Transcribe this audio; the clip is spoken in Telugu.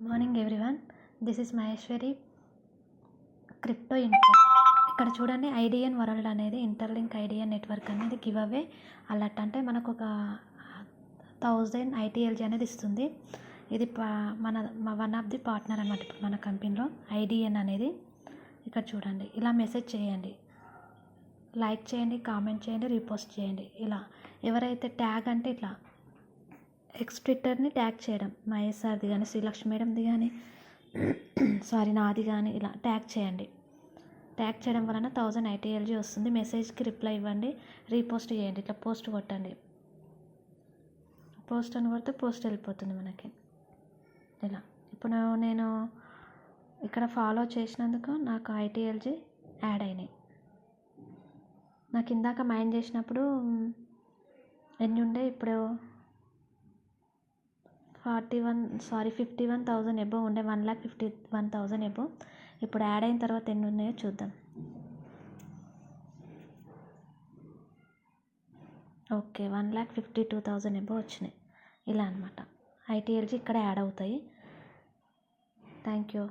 Morning everyone, this is Maheshwari crypto info. ఇక్కడ చూడండి, ఐడిఎన్ వరల్డ్ అనేది ఇంటర్లింక్ ఐడిఎన్ నెట్వర్క్ అనేది గివ్ అవే అలర్ట్ అంటే మనకు ఒక 1000 ఐటీఎల్జీ అనేది ఇస్తుంది. ఇది మన వన్ ఆఫ్ ది పార్ట్నర్ అనమాట ఇప్పుడు మన కంపెనీలో ఐడిఎన్ అనేది. ఇక్కడ చూడండి, ఇలా మెసేజ్ చేయండి, లైక్ చేయండి, కామెంట్ చేయండి, రీపోస్ట్ చేయండి. ఇలా ఎవరైతే ట్యాగ్ అంటే ఇట్లా ట్విట్టర్ని ట్యాగ్ చేయడం, మహేష్ సార్ది కానీ శ్రీలక్ష్మి మేడంది కానీ నాది కానీ ఇలా ట్యాగ్ చేయండి. ట్యాగ్ చేయడం వలన 1000 ఐటీఎల్జీ వస్తుంది. మెసేజ్కి రిప్లై ఇవ్వండి, రీపోస్ట్ చేయండి. ఇట్లా పోస్ట్ కొట్టండి, పోస్ట్ అని కొడితే పోస్ట్ వెళ్ళిపోతుంది మనకి. ఇలా ఇప్పుడు నేను ఇక్కడ ఫాలో చేసినందుకు నాకు ఐటీఎల్జీ యాడ్ అయినాయి. నాకు ఇందాక మైండ్ చేసినప్పుడు ఎన్ని ఉండే, ఇప్పుడు 51,000 ఎబో ఉండే, 1,51,000 ఎబో. ఇప్పుడు యాడ్ అయిన తర్వాత ఎన్ని ఉన్నాయో చూద్దాం. ఓకే, 1,52,000 ఎబో వచ్చినాయి. ఇలా అనమాట ఐటీఎల్జీ ఇక్కడ యాడ్ అవుతాయి. Thank you.